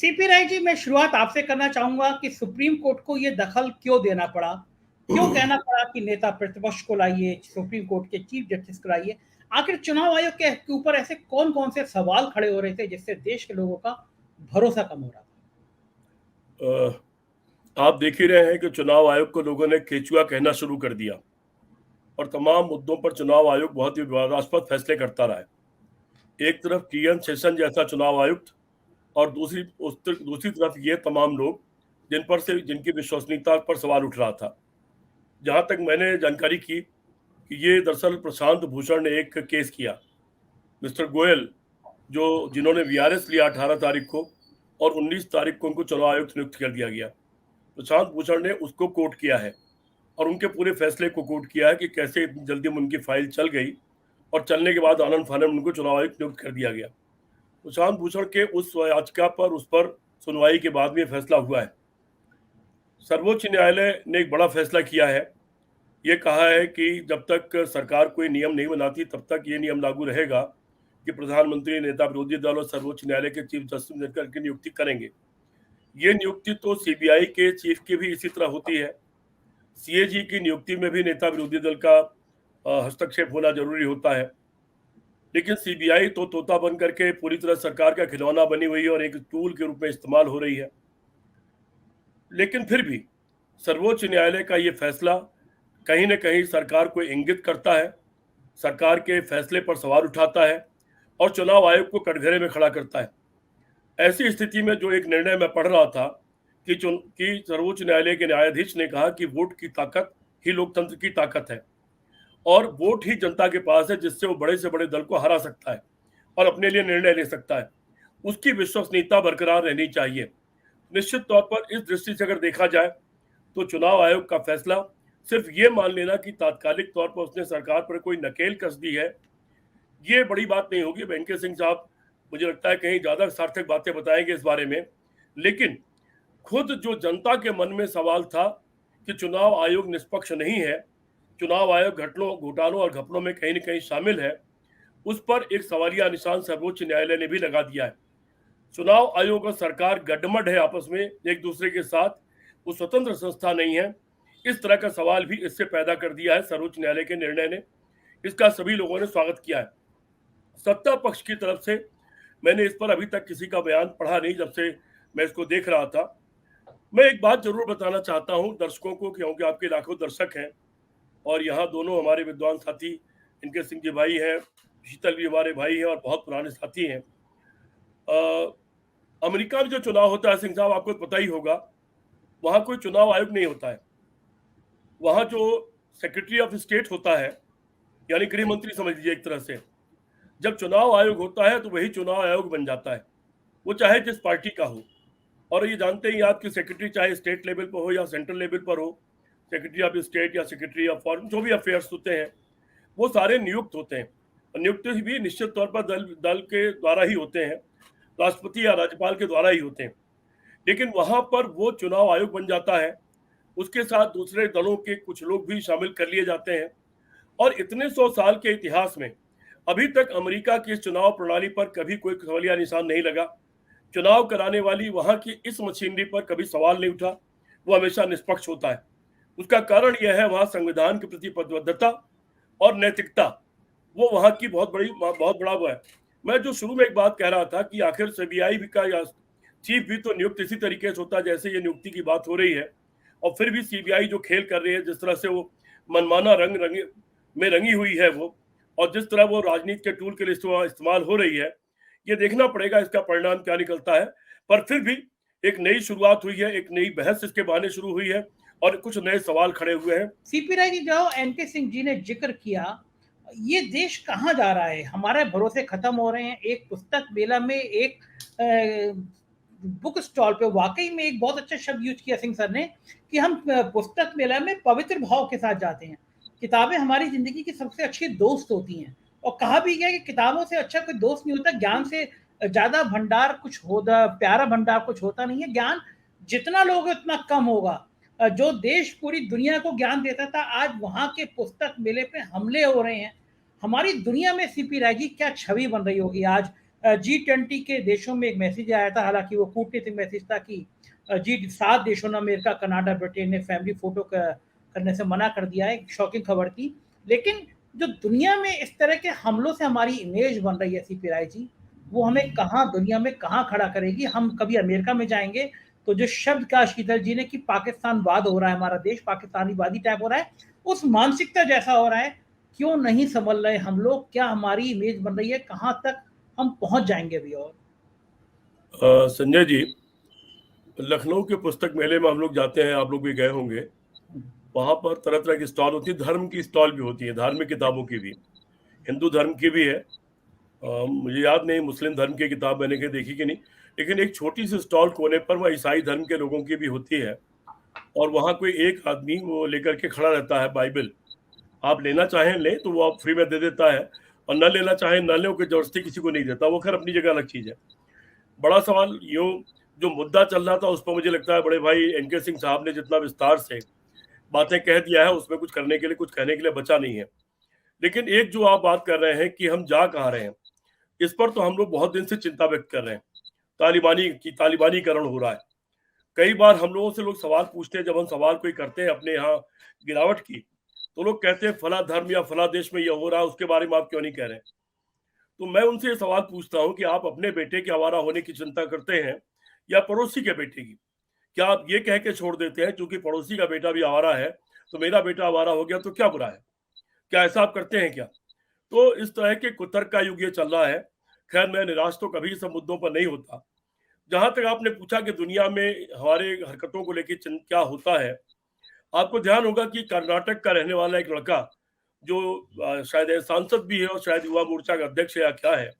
CP Rai ji, मैं शुरुआत आपसे करना चाहूंगा कि सुप्रीम कोर्ट को ये दखल क्यों देना पड़ा, क्यों कहना पड़ा कि नेता प्रतिपक्ष को लाइए, सुप्रीम कोर्ट के चीफ जस्टिस को लाइए। आखिर चुनाव आयोग के ऊपर ऐसे कौन कौन से सवाल खड़े हो रहे थे जिससे देश के लोगों का भरोसा कम हो रहा आप देख ही रहे हैं कि चुनाव आयोग को लोगों ने केचुआ कहना शुरू कर दिया और तमाम मुद्दों पर चुनाव आयोग बहुत ही विवादास्पद फैसले करता रहा है। एक तरफ टीएन शेषन जैसा चुनाव आयुक्त और दूसरी तरफ ये तमाम लोग जिनकी विश्वसनीयता पर सवाल उठ रहा था। जहां तक मैंने जानकारी की कि ये दरअसल प्रशांत भूषण ने एक केस किया, मिस्टर गोयल जिन्होंने वीआरएस लिया 18 तारीख को और 19 तारीख को उनको चुनाव आयुक्त नियुक्त कर दिया गया। प्रशांत भूषण ने उसको कोर्ट किया है और उनके पूरे फैसले को कोर्ट किया है कि कैसे इतनी जल्दी में उनकी फाइल चल गई और चलने के बाद आनंद फानन उनको चुनाव आयुक्त नियुक्त कर दिया गया। प्रशांत भूषण के उस याचिका पर उस पर सुनवाई के बाद में फैसला हुआ है। सर्वोच्च न्यायालय ने एक बड़ा फैसला किया है। ये कहा है कि जब तक सरकार कोई नियम नहीं बनाती तब तक ये नियम लागू रहेगा कि प्रधानमंत्री, नेता विरोधी दल और सर्वोच्च न्यायालय के चीफ जस्टिस मिलकर की नियुक्ति करेंगे। ये नियुक्ति तो सीबीआई के चीफ की भी इसी तरह होती है। सीएजी की नियुक्ति में भी नेता विरोधी दल का हस्तक्षेप होना जरूरी होता है। लेकिन सीबीआई तो तोता बन करके पूरी तरह सरकार का खिलौना बनी हुई है और एक टूल के रूप में इस्तेमाल हो रही है। लेकिन फिर भी सर्वोच्च न्यायालय का ये फैसला कहीं न कहीं सरकार को इंगित करता है, सरकार के फैसले पर सवाल उठाता है और चुनाव आयोग को कटघरे में खड़ा करता है। ऐसी स्थिति में जो एक निर्णय मैं पढ़ रहा था कि सर्वोच्च न्यायालय के न्यायाधीश ने कहा कि वोट की ताकत ही लोकतंत्र की ताकत है और वोट ही जनता के पास है जिससे वो बड़े से बड़े दल को हरा सकता है और अपने लिए निर्णय ले सकता है। उसकी विश्वसनीयता बरकरार रहनी चाहिए। निश्चित तौर पर इस दृष्टि से अगर देखा जाए तो चुनाव आयोग का फैसला सिर्फ ये मान लेना कि तात्कालिक तौर पर उसने सरकार पर कोई नकेल कस दी है, ये बड़ी बात नहीं होगी। वेंकट सिंह साहब मुझे लगता है कहीं ज्यादा सार्थक बातें बताएंगे इस बारे में। लेकिन खुद जो जनता के मन में सवाल था कि चुनाव आयोग निष्पक्ष नहीं है, चुनाव आयोग घोटालों और घपलों में कहीं न कहीं शामिल है, उस पर एक सवालिया निशान सर्वोच्च न्यायालय ने भी लगा दिया है। चुनाव आयोग और सरकार गड्ढमड है आपस में एक दूसरे के साथ, वो स्वतंत्र संस्था नहीं है। इस तरह का सवाल भी इससे पैदा कर दिया है सर्वोच्च न्यायालय के निर्णय ने। इसका सभी लोगों ने स्वागत किया है। सत्ता पक्ष की तरफ से मैंने इस पर अभी तक किसी का बयान पढ़ा नहीं जब से मैं इसको देख रहा था। मैं एक बात जरूर बताना चाहता हूं दर्शकों को, क्योंकि आपके लाखों दर्शक हैं और यहाँ दोनों हमारे विद्वान साथी इनके सिंह जी भाई हैं, शीतल भी हमारे भाई हैं और बहुत पुराने साथी हैं। अमेरिका में जो चुनाव होता है सिंह साहब, आपको पता ही होगा, वहां कोई चुनाव आयोग नहीं होता है। वहां जो सेक्रेटरी ऑफ स्टेट होता है, यानी गृह मंत्री समझ लीजिए एक तरह से, जब चुनाव आयोग होता है तो वही चुनाव आयोग बन जाता है, वो चाहे जिस पार्टी का हो। और ये जानते ही आप कि सेक्रेटरी चाहे स्टेट लेवल पर हो या सेंट्रल लेवल पर हो, सेक्रेटरी ऑफ स्टेट या सेक्रेटरी ऑफ फॉरेन जो भी अफेयर्स होते हैं वो सारे नियुक्त होते हैं। और नियुक्ति भी निश्चित तौर पर दल के द्वारा ही होते हैं, राष्ट्रपति या राज्यपाल के द्वारा ही होते हैं। लेकिन वहां पर वो चुनाव आयोग बन जाता है, उसके साथ दूसरे दलों के कुछ लोग भी शामिल कर लिए जाते हैं। और इतने 100 साल के इतिहास में अभी तक अमेरिका की चुनाव प्रणाली पर कभी कोई सवालिया निशान नहीं लगा। चुनाव कराने वाली वहां की इस मशीनरी पर कभी सवाल नहीं उठा, वो हमेशा निष्पक्ष होता है। उसका कारण यह है वहां संविधान के प्रति प्रतिबद्धता और नैतिकता, वो वहां की बहुत बड़ा वो है। मैं जो शुरू में एक बात कह रहा था कि आखिर सीबीआई भी का चीफ भी तो नियुक्त इसी तरीके से होता है जैसे ये नियुक्ति की बात हो रही है। और फिर भी सीबीआई जो खेल कर रही है, जिस तरह से वो मनमाना रंग में रंगी हुई है वो, और जिस तरह वो राजनीति के टूल के लिए इस्तेमाल हो रही है, ये देखना पड़ेगा इसका परिणाम क्या निकलता है। पर फिर भी एक नई शुरुआत हुई है, एक नई बहस इसके बहाने शुरू हुई है और कुछ नए सवाल खड़े हुए हैं। सीपी राय जी, जो एनके सिंह जी ने जिक्र किया, ये देश कहाँ जा रहा है? हमारे भरोसे खत्म हो रहे हैं। एक पुस्तक मेला में, एक बुक स्टॉल पे वाकई में एक बहुत अच्छा शब्द यूज किया सिंह सर ने कि हम पुस्तक मेला में पवित्र भाव के साथ जाते हैं। किताबें हमारी जिंदगी की सबसे अच्छी दोस्त होती हैं और कहा भी गया कि किताबों से अच्छा कोई दोस्त नहीं होता। ज्ञान से ज्यादा भंडार कुछ होता, प्यारा भंडार कुछ होता नहीं है। ज्ञान जितना लोगे उतना कम होगा। जो देश पूरी दुनिया को ज्ञान देता था, आज वहां के पुस्तक मेले पे हमले हो रहे हैं। हमारी दुनिया में सीपी राय जी क्या छवि बन रही होगी आज G20 के देशों में एक मैसेज आया था, हालांकि वो कूटनीतिक मैसेज था कि G7 देशों ने, अमेरिका, कनाडा, ब्रिटेन ने फैमिली फोटो करने से मना कर दिया है। एक शॉकिंग खबर थी। लेकिन जो दुनिया में इस तरह के हमलों से हमारी इमेज बन रही है सीपी राय जी, वो हमें कहाँ दुनिया में कहाँ खड़ा करेगी। हम कभी अमेरिका में जाएंगे तो जो शब्द का शीतल जी ने कि पाकिस्तानवाद हो रहा है, हमारा देश पाकिस्तानीवादी टाइप हो रहा है, उस मानसिकता जैसा हो रहा है। क्यों नहीं समझ रहे हम लोग, क्या हमारी इमेज बन रही है, कहाँ तक हम पहुंच जाएंगे अभी। और संजय जी, लखनऊ के पुस्तक मेले में हम लोग जाते हैं, आप लोग भी गए होंगे। वहां पर तरह तरह की स्टॉल होती है, धर्म की स्टॉल भी होती है, धार्मिक किताबों की भी, हिंदू धर्म की भी है। मुझे याद नहीं मुस्लिम धर्म की किताब मैंने कहीं देखी कि नहीं, लेकिन एक छोटी सी स्टॉल कोने पर वह ईसाई धर्म के लोगों की भी होती है। और वहां कोई एक आदमी वो लेकर के खड़ा रहता है बाइबल। आप लेना चाहें लें तो वो आप फ्री में दे देता है, और न लेना चाहें न लें, कोई जबरदस्ती किसी को नहीं देता। वो खैर अपनी जगह अलग चीज है। बड़ा सवाल यूं जो मुद्दा चल रहा था उस पर मुझे लगता है बड़े भाई एनके सिंह साहब ने जितना विस्तार से बातें कह दिया है, उसमें कुछ करने के लिए, कुछ कहने के लिए बचा नहीं है। लेकिन एक जो आप बात कर रहे हैं कि हम जा कहाँ रहे हैं, इस पर तो हम लोग बहुत दिन से चिंता व्यक्त कर रहे हैं। तालिबानीकरण हो रहा है। कई बार हम लोगों से लोग सवाल पूछते हैं, जब हम सवाल कोई करते हैं अपने यहाँ गिरावट की, तो लोग कहते हैं फला धर्म या फला देश में यह हो रहा है, उसके बारे में आप क्यों नहीं कह रहे। तो मैं उनसे ये सवाल पूछता हूं कि आप अपने बेटे के आवारा होने की चिंता करते हैं या पड़ोसी के बेटे की? क्या आप ये कह के छोड़ देते हैं क्योंकि पड़ोसी का बेटा भी आवारा है तो मेरा बेटा आवारा हो गया तो क्या बुरा है? क्या ऐसा आप करते हैं क्या? तो इस तरह के कुतर्क का युग ये चल रहा है। खैर, मैं निराश तो कभी सब मुद्दों पर नहीं होता। जहां तक आपने पूछा कि दुनिया में हमारे हरकतों को लेकर क्या होता है, आपको ध्यान होगा कि कर्नाटक का रहने वाला एक लड़का जो शायद सांसद भी है और शायद युवा मोर्चा का अध्यक्ष है या क्या है,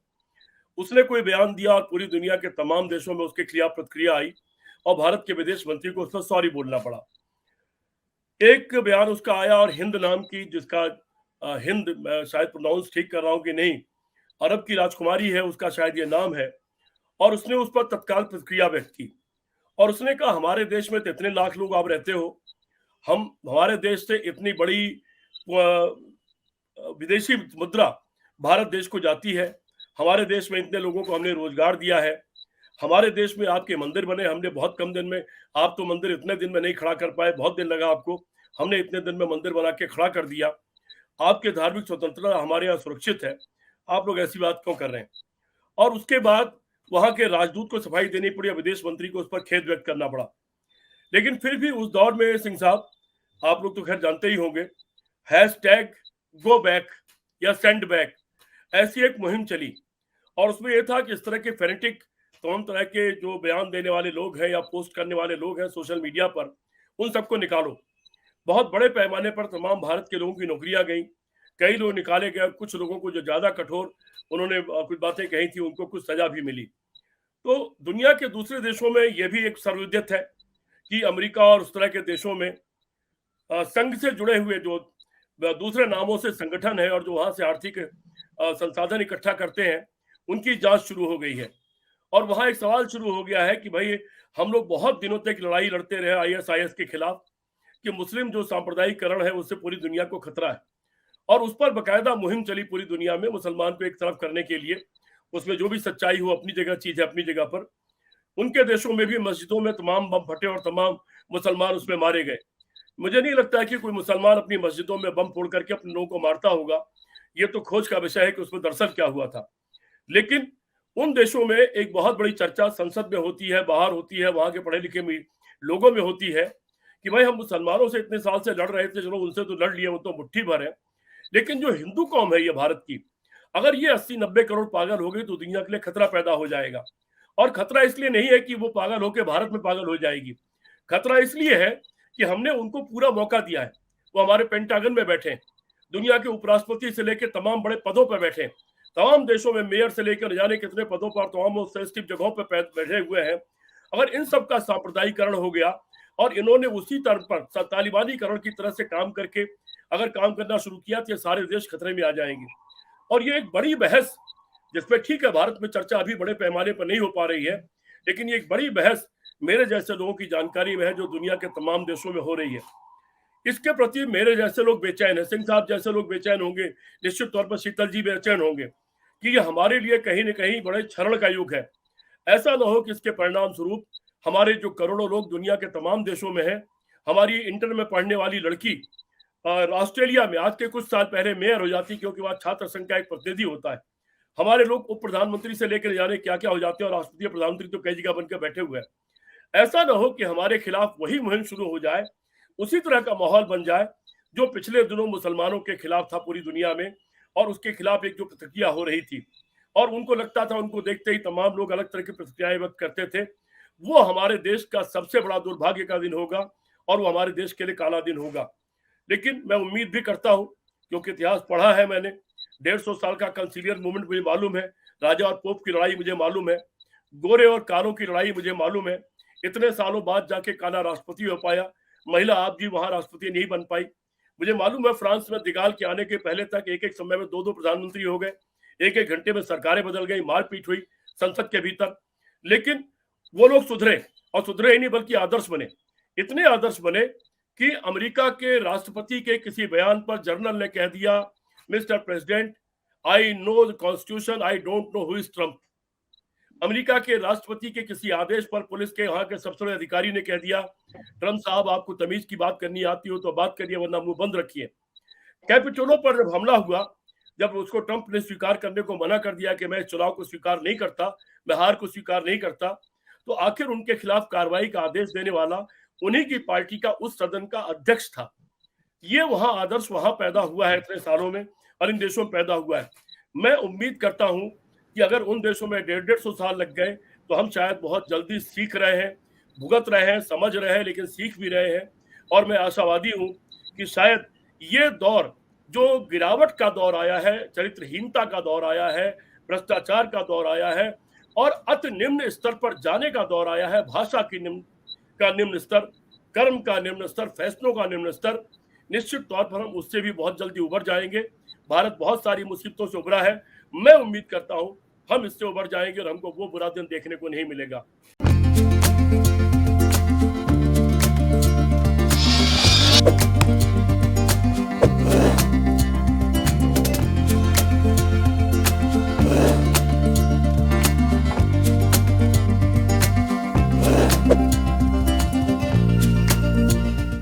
उसने कोई बयान दिया और पूरी दुनिया के तमाम देशों में उसके खिलाफ प्रतिक्रिया आई और भारत के विदेश मंत्री को उसमें सॉरी बोलना पड़ा। एक बयान उसका आया और हिंद नाम की, जिसका हिंद, मैं शायद प्रोनाउंस ठीक कर रहा हूं कि नहीं, अरब की राजकुमारी है उसका शायद ये नाम है, और उसने उस पर तत्काल प्रतिक्रिया व्यक्त की। और उसने कहा हमारे देश में तो इतने लाख लोग आप रहते हो, हमारे देश से इतनी बड़ी विदेशी मुद्रा भारत देश को जाती है, हमारे देश में इतने लोगों को हमने रोजगार दिया है, हमारे देश में आपके मंदिर बने, हमने बहुत कम दिन में, आप तो मंदिर इतने दिन में नहीं खड़ा कर पाए, बहुत दिन लगा आपको, हमने इतने दिन में मंदिर बना के खड़ा कर दिया। आपके धार्मिक स्वतंत्रता हमारे यहाँ सुरक्षित है, आप लोग ऐसी बात क्यों कर रहे हैं? और उसके बाद वहां के राजदूत को सफाई देनी पड़ी, विदेश मंत्री को उस पर खेद व्यक्त करना पड़ा। लेकिन फिर भी उस दौर में सिंह साहब, आप लोग तो खैर जानते ही होंगे, हैशटैग गो बैक या सेंड बैक, ऐसी एक मुहिम चली। और उसमें यह था कि इस तरह के फेनेटिक, तमाम तरह के जो बयान देने वाले लोग हैं या पोस्ट करने वाले लोग हैं सोशल मीडिया पर, उन सबको निकालो। बहुत बड़े पैमाने पर तमाम भारत के लोगों की नौकरियां गई, कई लोग निकाले गए, कुछ लोगों को जो ज्यादा कठोर उन्होंने कुछ बातें कही थी उनको कुछ सजा भी मिली। तो दुनिया के दूसरे देशों में यह भी एक सर्वविदित है कि अमेरिका और उस तरह के देशों में संघ से जुड़े हुए जो दूसरे नामों से संगठन है और जो वहां से आर्थिक संसाधन इकट्ठा करते हैं, उनकी जांच शुरू हो गई है। और वहां एक सवाल शुरू हो गया है कि भाई हम लोग बहुत दिनों तक लड़ाई लड़ते रहे आईएसआईएस के खिलाफ कि मुस्लिम जो सांप्रदायिकरण है उससे पूरी दुनिया को खतरा है, और उस पर बकायदा मुहिम चली पूरी दुनिया में मुसलमान को एक तरफ करने के लिए। उसमें जो भी सच्चाई हो अपनी जगह चीज है अपनी जगह पर। उनके देशों में भी मस्जिदों में तमाम बम फटे और तमाम मुसलमान उसमें मारे गए। मुझे नहीं लगता है कि कोई मुसलमान अपनी मस्जिदों में बम फोड़ करके अपने लोगों को मारता होगा। ये तो खोज का विषय है कि उसमें दरअसल क्या हुआ था। लेकिन उन देशों में एक बहुत बड़ी चर्चा संसद में होती है, बाहर होती है, वहां के पढ़े लिखे लोगों में होती है कि भाई हम मुसलमानों से इतने साल से लड़ रहे थे, चलो उनसे तो लड़ लिए, वो तो मुट्ठी भर है, लेकिन जो हिंदू कौम है ये भारत की, अगर ये 80-90 करोड़ पागल हो गई तो दुनिया के लिए खतरा पैदा हो जाएगा। और खतरा इसलिए नहीं है कि वो पागल होकर भारत में पागल हो जाएगी, खतरा इसलिए है कि हमने उनको पूरा मौका दिया है। वो हमारे पेंटागन में बैठे, दुनिया के उपराष्ट्रपति से लेकर तमाम बड़े पदों पर बैठे, तमाम देशों में मेयर से लेकर न जाने कितने पदों पर, तमाम सेंसिटिव जगहों पर बैठे हुए हैं। अगर इन सब का सांप्रदायिकरण हो गया और इन्होंने उसी तरह पर तालिबानीकरण की तरह से काम करके अगर काम करना शुरू किया तो ये सारे देश खतरे में आ जाएंगे। और ये एक बड़ी बहस, जिसमें ठीक है भारत में चर्चा अभी बड़े पैमाने पर नहीं हो पा रही है, लेकिन ये एक बड़ी बहस मेरे जैसे लोगों की जानकारी में है जो दुनिया के तमाम देशों में हो रही है। इसके प्रति मेरे जैसे लोग बेचैन है, सिंह साहब जैसे लोग बेचैन होंगे, निश्चित तौर पर शीतल जी बेचैन होंगे कि ये हमारे लिए कहीं न कहीं बड़े क्षरण का युग है। ऐसा ना हो कि इसके परिणाम स्वरूप हमारे जो करोड़ों लोग दुनिया के तमाम देशों में हैं, हमारी इंटर में पढ़ने वाली लड़की ऑस्ट्रेलिया में आज के कुछ साल पहले मेयर हो जाती, क्योंकि वहाँ छात्र संघ का एक प्रतिनिधि होता है। हमारे लोग उप प्रधानमंत्री से लेकर जाने क्या-क्या हो जाते हैं, और राष्ट्रपति प्रधानमंत्री तो कई जगह बनकर बैठे हुए हैं। ऐसा ना हो कि हमारे खिलाफ वही मुहिम शुरू हो जाए, उसी तरह का माहौल बन जाए जो पिछले दिनों मुसलमानों के खिलाफ था पूरी दुनिया में, और उसके खिलाफ एक जो प्रतिक्रिया हो रही थी, और उनको लगता था, उनको देखते ही तमाम लोग अलग तरह की प्रतिक्रियाएं व्यक्त करते थे। वो हमारे देश का सबसे बड़ा दुर्भाग्य का दिन होगा, और वो हमारे देश के लिए काला दिन होगा। लेकिन मैं उम्मीद भी करता हूं, क्योंकि इतिहास पढ़ा है मैंने, 150 साल का कंसीलियर मूवमेंट मुझे मालूम है, राजा और पोप की लड़ाई मुझे मालूम है, गोरे और कालों की लड़ाई मुझे मालूम है। इतने सालों बाद जाके काला राष्ट्रपति हो पाया, महिला आप जी वहां राष्ट्रपति नहीं बन पाई। मुझे मालूम है फ्रांस में दिगाल के आने के पहले तक एक एक समय में दो दो प्रधानमंत्री हो गए, एक एक घंटे में सरकारें बदल गई, मारपीट हुई संसद के भीतर। लेकिन वो लोग सुधरे, और सुधरे ही नहीं बल्कि आदर्श बने। इतने आदर्श बने कि अमेरिका के राष्ट्रपति के किसी बयान पर जनरल ने कह दिया, mister president, I know the constitution, I don't know who is Trump. America के राष्ट्रपति के किसी आदेश पर पुलिस के वहां के सबसे बड़े अधिकारी ने कह दिया, ट्रम्प साहब आपको तमीज की बात करनी आती हो तो बात करिए, वरना मुंह बंद रखिए। कैपिटोलो पर जब हमला हुआ, जब उसको ट्रंप ने स्वीकार करने को मना कर दिया कि मैं इस चुनाव को स्वीकार नहीं करता, मैं हार को स्वीकार नहीं करता, तो आखिर उनके खिलाफ कार्रवाई का आदेश देने वाला उन्हीं की पार्टी का उस सदन का अध्यक्ष था। ये वहां आदर्श वहां पैदा हुआ है इतने सालों में, और इन देशों में पैदा हुआ है। मैं उम्मीद करता हूं कि अगर उन देशों में 150 साल लग गए तो हम शायद बहुत जल्दी सीख रहे हैं, भुगत रहे हैं, समझ रहे हैं, लेकिन सीख भी रहे हैं। और मैं आशावादी हूं कि शायद ये दौर जो गिरावट का दौर आया है, चरित्रहीनता का दौर आया है, भ्रष्टाचार का दौर आया है, और अति निम्न स्तर पर जाने का दौर आया है, भाषा की निम्न स्तर, कर्म का निम्न स्तर, फैसलों का निम्न स्तर, निश्चित तौर पर हम उससे भी बहुत जल्दी उबर जाएंगे। भारत बहुत सारी मुसीबतों से उबरा है, मैं उम्मीद करता हूं हम इससे उबर जाएंगे और हमको वो बुरा दिन देखने को नहीं मिलेगा।